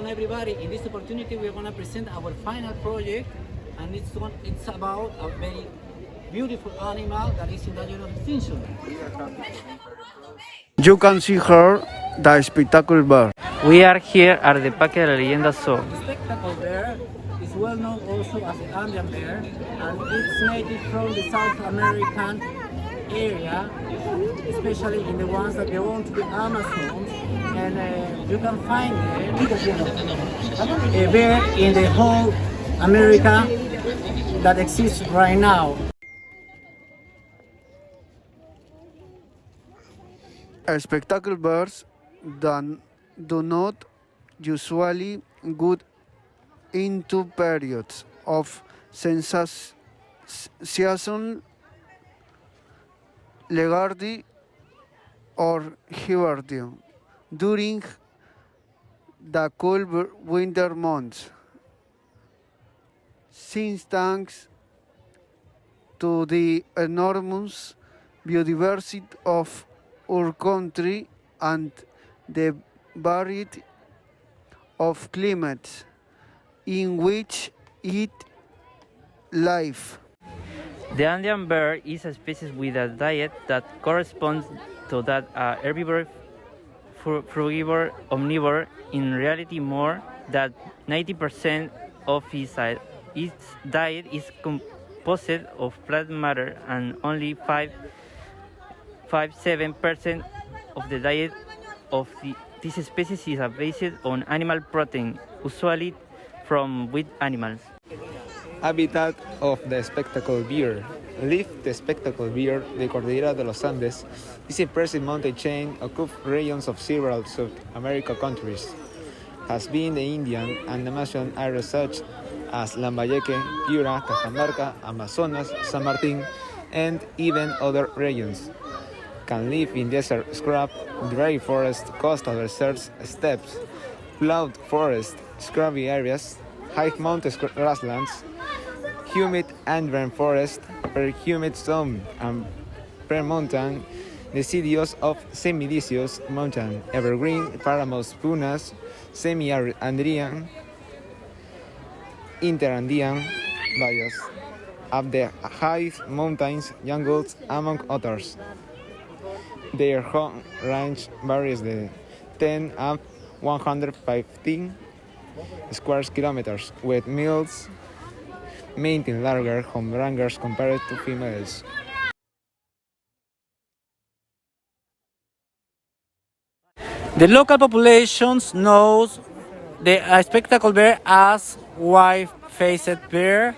welcome everybody. In this opportunity, we're going to present our final project, and it's about a very beautiful animal that is in danger of extinction. You can see her, the spectacle bird. We are here at the Parque de la Leyenda Zoo. The spectacle bear is well known also as the Andean bear, and it's native from the South American area, especially in the ones that belong to the Amazon. And you can find a bear in the whole America that exists right now. Spectacle birds do not usually go into periods of sensation, lethargy, or hibernation during the cold winter months. Since thanks to the enormous biodiversity of our country and the variety of climates in which it lives. The Andean bear is a species with a diet that corresponds to that herbivore, frugivore, omnivore. In reality, more than 90% of its diet is composed of plant matter, and only 7% of the diet of this species is based on animal protein, usually from wild animals. Habitat of the spectacle bear. Live the spectacle bear, the Cordillera de los Andes, is a impressive mountain chain of regions of several South American countries. Has been the Indian and Amazon areas such as Lambayeque, Piura, Cajamarca, Amazonas, San Martin, and even other regions. Can live in desert scrub, dry forest, coastal deserts, steppes, cloud forest, scrubby areas, high mountain grasslands, humid Andean forest, per-humid zone, and per-mountain deciduous of semi-deciduous mountain, evergreen, paramos, punas, semi-arid Andean, inter-Andean valleys, of the high mountains, jungles, among others. Their home range varies the 10 and 115 square kilometers, with males maintain larger home ranges compared to females. The local populations knows the spectacle bear as white-faced bear,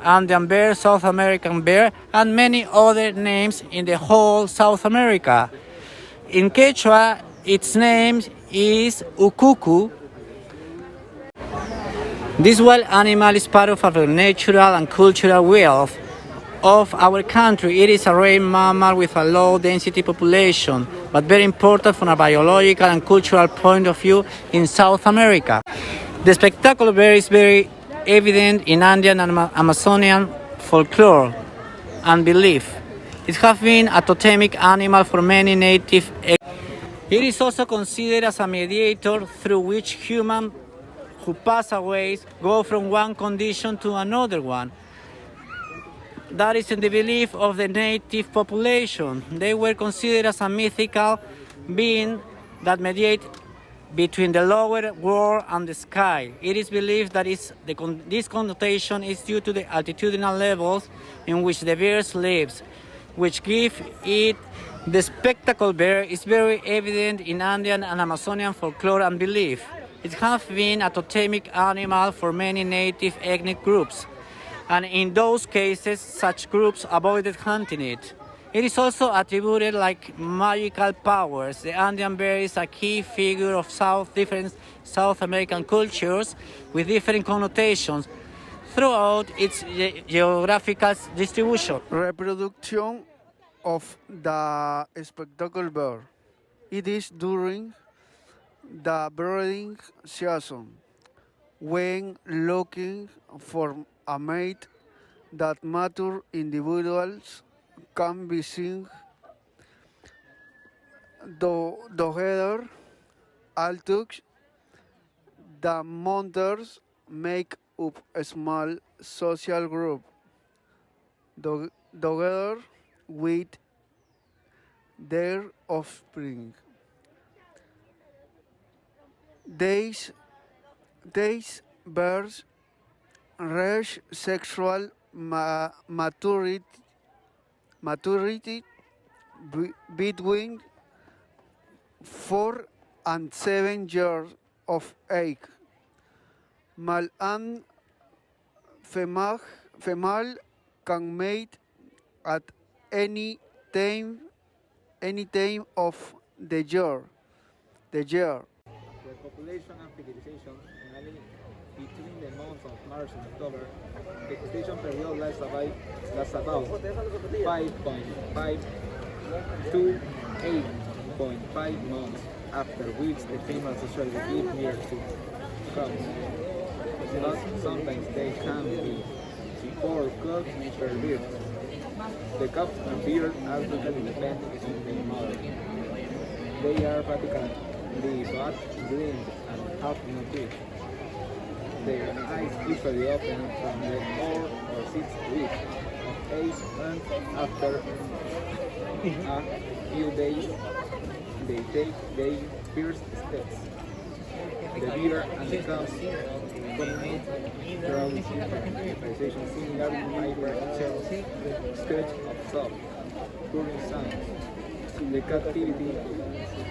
Andean bear, South American bear, and many other names in the whole South America. In Quechua, its name is ukuku. This wild animal is part of our natural and cultural wealth of our country. It is a rare mammal with a low density population, but very important from a biological and cultural point of view in South America. The spectacle bear is very evident in Andean and Amazonian folklore and belief. It has been a totemic animal for many native. It is also considered as a mediator through which humans who pass away go from one condition to another one. That is in the belief of the native population. They were considered as a mythical being that mediate between the lower world and the sky. It is believed that this connotation is due to the altitudinal levels in which the bear lives, which give it the spectacle bear is very evident in Andean and Amazonian folklore and belief. It has been a totemic animal for many native ethnic groups, and in those cases, such groups avoided hunting it. It is also attributed like magical powers. The Andean bear is a key figure of different South American cultures with different connotations throughout its geographical distribution. Reproduction of the spectacle bear. It is during the breeding season when looking for a mate that mature individuals can be seen together, although The mothers make up a small social group together with their offspring. These, these birds reach sexual maturity between 4 and 7 years of age. Male and female can mate at any time of the year. The year. The population and fertilization vary between the months of March and October. The gestation period lasts about 5.5 to 8.5 months, after which the females usually live near to cubs. But sometimes they can be 4 cubs per bird. The cubs and beard are totally dependent on their mother. They are practically fat, green, and have no teeth. Their eyes usually open from the 4 or 6 weeks of age, and after a few days they take their first steps. The bear and the cubs communicate through vocalization similar to hyper-shell sketch of soft, purring sounds. The captivity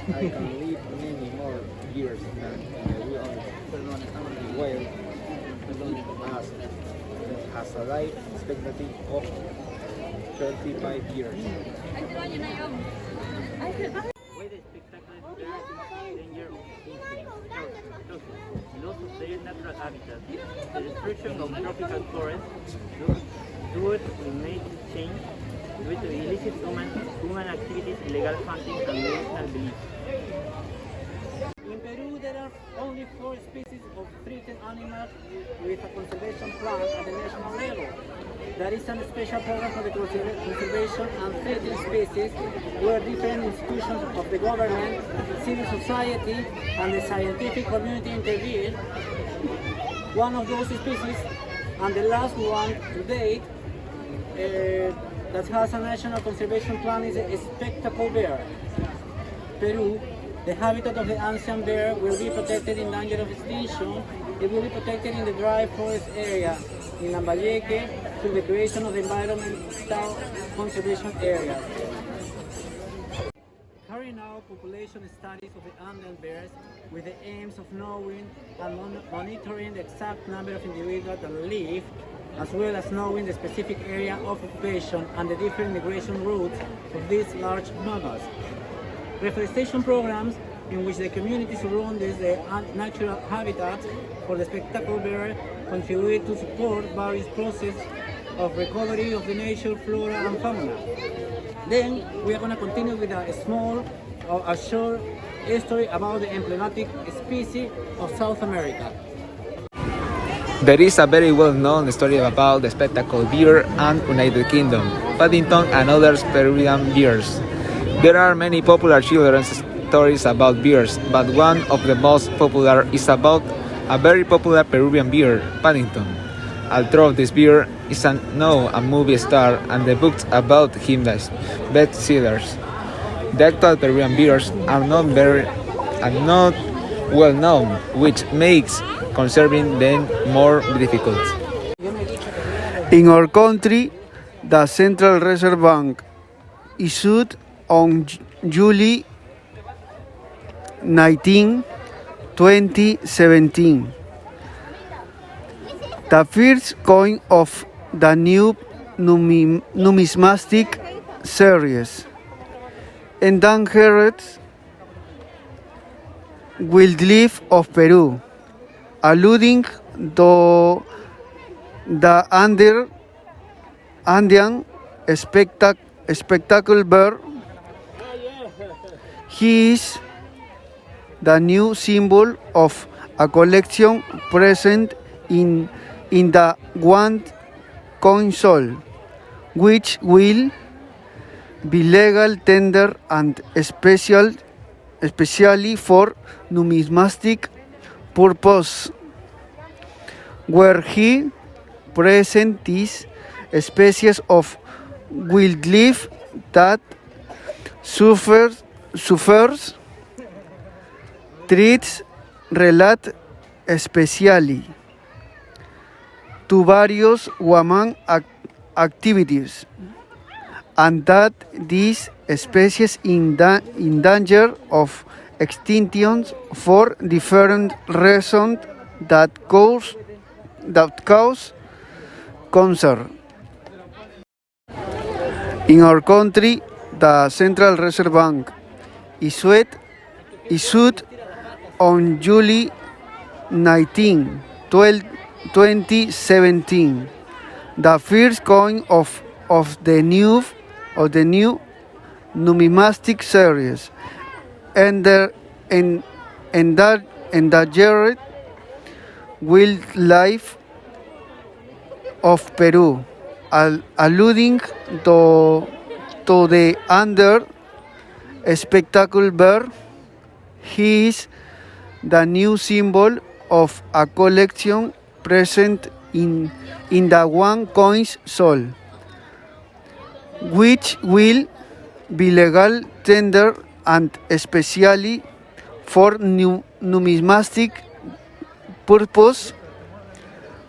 I can live many more years than in the wild, has a life expectancy of 35 years. With the spectacular birds in danger of extinction, loss of their natural habitat, the destruction of tropical forests due to nature change, due to illicit human activities, illegal hunting, and medicinal beliefs. In Peru, there are only 4 species of threatened animals with a conservation plan at the national level. There is a special program for the conservation and threatened species where different institutions of the government, civil society, and the scientific community intervene. One of those species, and the last one to date, that has a national conservation plan is a spectacle bear. Peru, the habitat of the ancient bear will be protected in danger of extinction. It will be protected in the dry forest area in Lambayeque through the creation of the environmental conservation areas. Carrying out population studies of the Andean bears with the aims of knowing and monitoring the exact number of individuals that live, as well as knowing the specific area of occupation and the different migration routes of these large mammals. Reforestation programs in which the community surrounds the natural habitat for the spectacle bear contribute to support various processes of recovery of the nature, flora and fauna. Then we are going to continue with a short story about the emblematic species of South America. There is a very well-known story about the spectacle bear and United Kingdom, Paddington and other Peruvian bears. There are many popular children's stories about bears, but one of the most popular is about a very popular Peruvian bear, Paddington. Although this bear is now a movie star and the books about him as bestsellers, the actual Peruvian bears are not well known, which makes conserving them more difficult. In our country, the Central Reserve Bank issued on July 19, 2017, the first coin of the new numismatic series, Endangered Wildlife of Peru, alluding to the Andean spectacle bear. He is the new symbol of a collection present in the one console, which will be legal tender and especially for numismatic purpose, where he presents species of wildlife that suffers threats relate especially to various human activities, and that these species in danger of extinction for different reasons that cause concern. In our country, the Central Reserve Bank issued on July 19, 2017, the first coin of the new numismatic series, and the endangered wildlife of Peru, alluding to the under spectacle bear. He is the new symbol of a collection present in the one coin's soul, which will be legal tender and especially for numismatic purpose,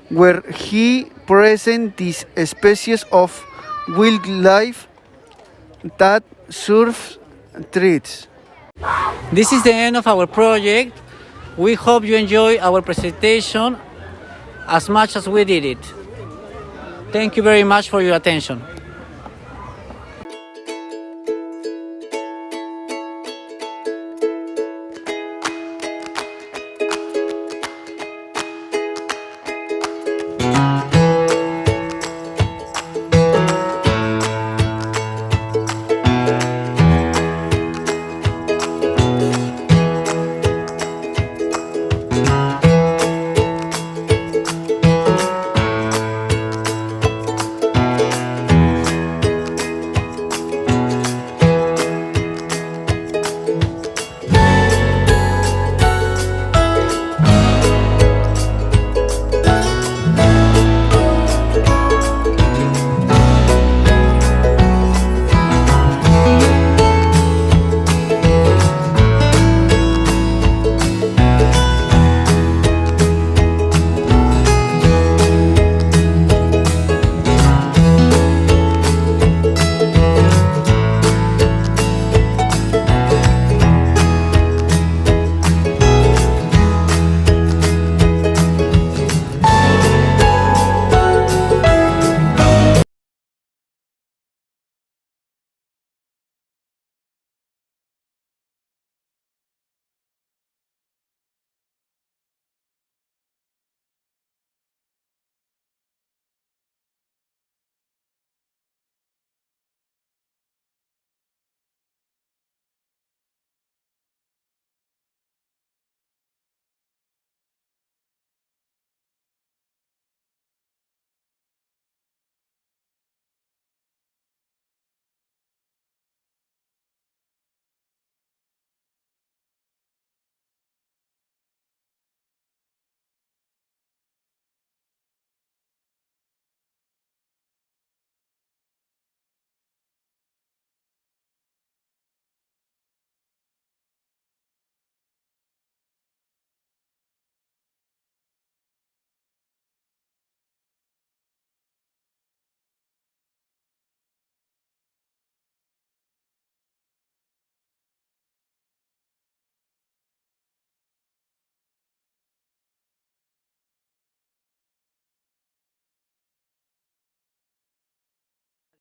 where he presents this species of wildlife that serves threats. This is the end of our project. We hope you enjoy our presentation as much as we did it. Thank you very much for your attention.